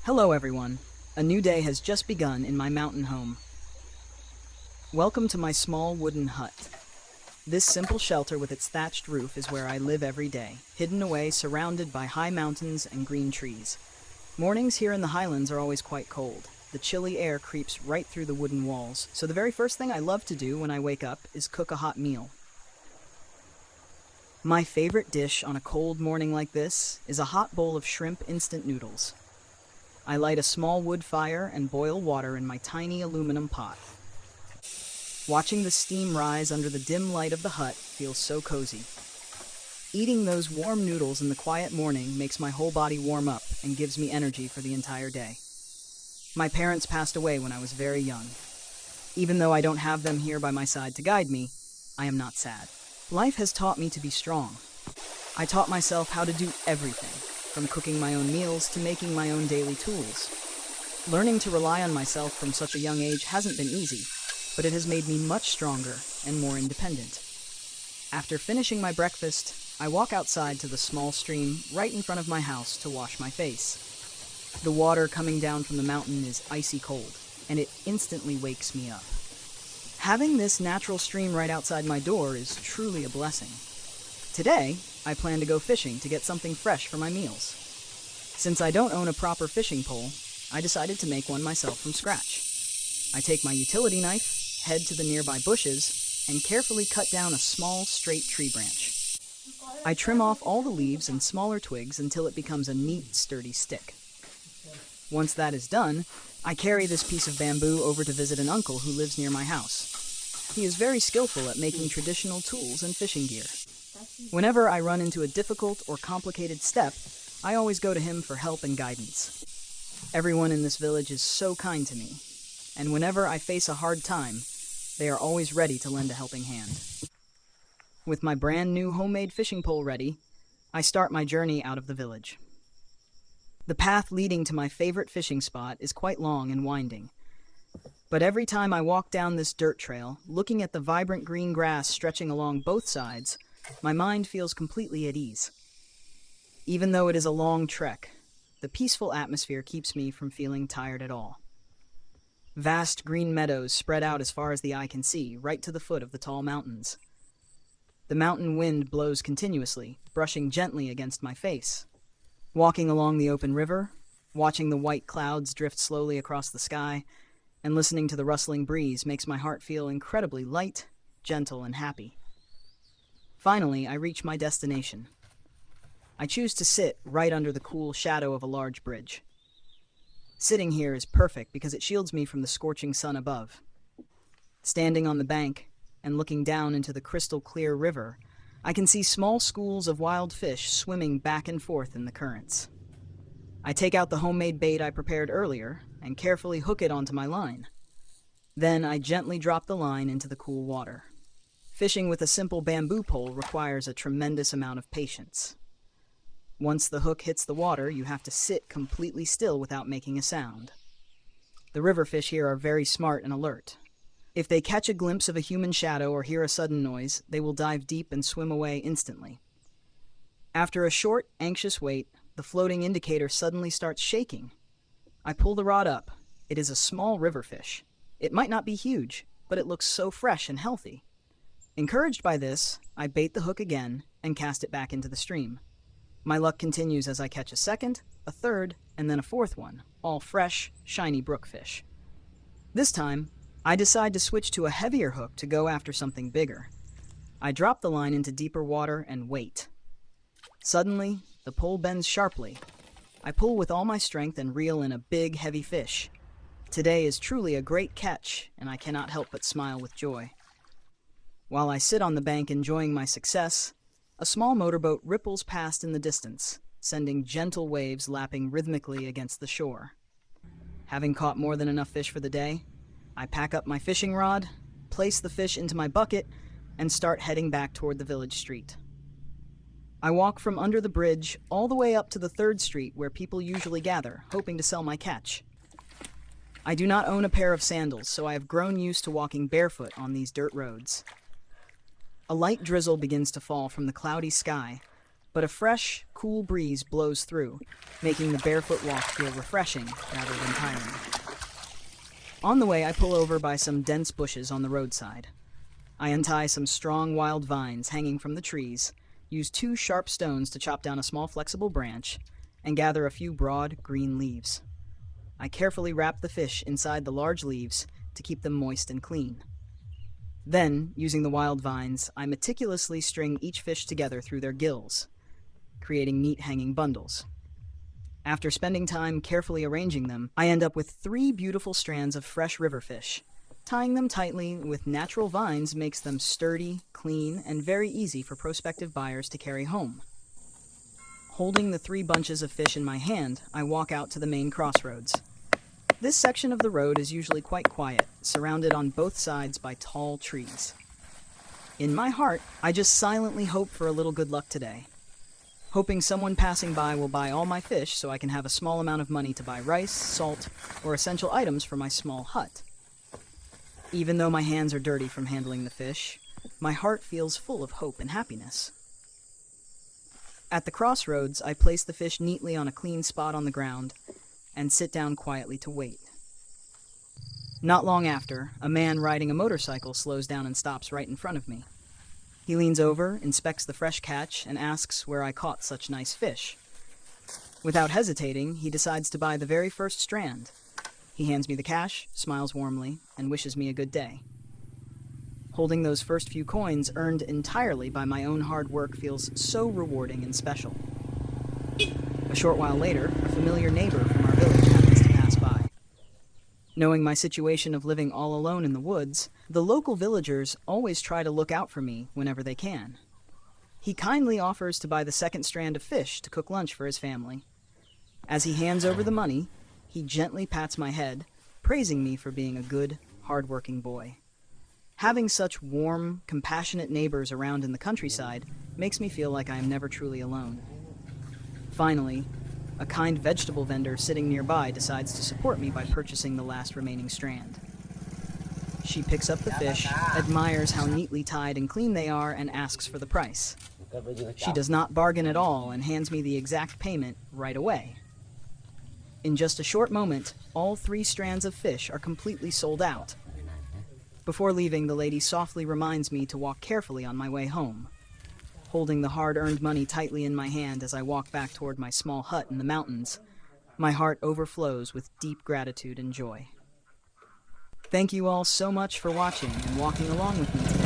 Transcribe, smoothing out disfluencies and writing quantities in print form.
Hello everyone. A new day has just begun in my mountain home. Welcome to my small wooden hut. This simple shelter with its thatched roof is where I live every day, hidden away, surrounded by high mountains and green trees. Mornings here in the highlands are always quite cold. The chilly air creeps right through the wooden walls, so the very first thing I love to do when I wake up is cook a hot meal. My favorite dish on a cold morning like this is a hot bowl of shrimp instant noodles. I light a small wood fire and boil water in my tiny aluminum pot. Watching the steam rise under the dim light of the hut feels so cozy. Eating those warm noodles in the quiet morning makes my whole body warm up and gives me energy for the entire day. My parents passed away when I was very young. Even though I don't have them here by my side to guide me, I am not sad. Life has taught me to be strong. I taught myself how to do everything, from cooking my own meals to making my own daily tools. Learning to rely on myself from such a young age hasn't been easy, but it has made me much stronger and more independent. After finishing my breakfast, I walk outside to the small stream right in front of my house to wash my face. The water coming down from the mountain is icy cold, and it instantly wakes me up. Having this natural stream right outside my door is truly a blessing. Today, I plan to go fishing to get something fresh for my meals. Since I don't own a proper fishing pole, I decided to make one myself from scratch. I take my utility knife, head to the nearby bushes, and carefully cut down a small, straight tree branch. I trim off all the leaves and smaller twigs until it becomes a neat, sturdy stick. Once that is done, I carry this piece of bamboo over to visit an uncle who lives near my house. He is very skillful at making traditional tools and fishing gear. Whenever I run into a difficult or complicated step, I always go to him for help and guidance. Everyone in this village is so kind to me, and whenever I face a hard time, they are always ready to lend a helping hand. With my brand new homemade fishing pole ready, I start my journey out of the village. The path leading to my favorite fishing spot is quite long and winding. But every time I walk down this dirt trail, looking at the vibrant green grass stretching along both sides, my mind feels completely at ease. Even though it is a long trek, the peaceful atmosphere keeps me from feeling tired at all. Vast green meadows spread out as far as the eye can see, right to the foot of the tall mountains. The mountain wind blows continuously, brushing gently against my face. Walking along the open river, watching the white clouds drift slowly across the sky, and listening to the rustling breeze makes my heart feel incredibly light, gentle, and happy. Finally, I reach my destination. I choose to sit right under the cool shadow of a large bridge. Sitting here is perfect because it shields me from the scorching sun above. Standing on the bank and looking down into the crystal clear river, I can see small schools of wild fish swimming back and forth in the currents. I take out the homemade bait I prepared earlier and carefully hook it onto my line. Then I gently drop the line into the cool water. Fishing with a simple bamboo pole requires a tremendous amount of patience. Once the hook hits the water, you have to sit completely still without making a sound. The river fish here are very smart and alert. If they catch a glimpse of a human shadow or hear a sudden noise, they will dive deep and swim away instantly. After a short, anxious wait, the floating indicator suddenly starts shaking. I pull the rod up. It is a small river fish. It might not be huge, but it looks so fresh and healthy. Encouraged by this, I bait the hook again and cast it back into the stream. My luck continues as I catch a second, a third, and then a fourth one, all fresh, shiny brook fish. This time, I decide to switch to a heavier hook to go after something bigger. I drop the line into deeper water and wait. Suddenly, the pole bends sharply. I pull with all my strength and reel in a big, heavy fish. Today is truly a great catch, and I cannot help but smile with joy. While I sit on the bank enjoying my success, a small motorboat ripples past in the distance, sending gentle waves lapping rhythmically against the shore. Having caught more than enough fish for the day, I pack up my fishing rod, place the fish into my bucket, and start heading back toward the village street. I walk from under the bridge all the way up to the third street where people usually gather, hoping to sell my catch. I do not own a pair of sandals, so I have grown used to walking barefoot on these dirt roads. A light drizzle begins to fall from the cloudy sky, but a fresh, cool breeze blows through, making the barefoot walk feel refreshing rather than tiring. On the way, I pull over by some dense bushes on the roadside. I untie some strong wild vines hanging from the trees, use 2 sharp stones to chop down a small flexible branch, and gather a few broad, green leaves. I carefully wrap the fish inside the large leaves to keep them moist and clean. Then, using the wild vines, I meticulously string each fish together through their gills, creating neat hanging bundles. After spending time carefully arranging them, I end up with 3 beautiful strands of fresh river fish. Tying them tightly with natural vines makes them sturdy, clean, and very easy for prospective buyers to carry home. Holding the 3 bunches of fish in my hand, I walk out to the main crossroads. This section of the road is usually quite quiet, surrounded on both sides by tall trees. In my heart, I just silently hope for a little good luck today, hoping someone passing by will buy all my fish so I can have a small amount of money to buy rice, salt, or essential items for my small hut. Even though my hands are dirty from handling the fish, my heart feels full of hope and happiness. At the crossroads, I place the fish neatly on a clean spot on the ground and sit down quietly to wait. Not long after, a man riding a motorcycle slows down and stops right in front of me. He leans over, inspects the fresh catch, and asks where I caught such nice fish. Without hesitating, he decides to buy the very first strand. He hands me the cash, smiles warmly, and wishes me a good day. Holding those first few coins earned entirely by my own hard work feels so rewarding and special. A short while later, a familiar neighbor from our village happens to pass by. Knowing my situation of living all alone in the woods, the local villagers always try to look out for me whenever they can. He kindly offers to buy the second strand of fish to cook lunch for his family. As he hands over the money, he gently pats my head, praising me for being a good, hard-working boy. Having such warm, compassionate neighbors around in the countryside makes me feel like I am never truly alone. Finally, a kind vegetable vendor sitting nearby decides to support me by purchasing the last remaining strand. She picks up the fish, admires how neatly tied and clean they are, and asks for the price. She does not bargain at all and hands me the exact payment right away. In just a short moment, all 3 strands of fish are completely sold out. Before leaving, the lady softly reminds me to walk carefully on my way home. Holding the hard-earned money tightly in my hand as I walk back toward my small hut in the mountains, my heart overflows with deep gratitude and joy. Thank you all so much for watching and walking along with me today.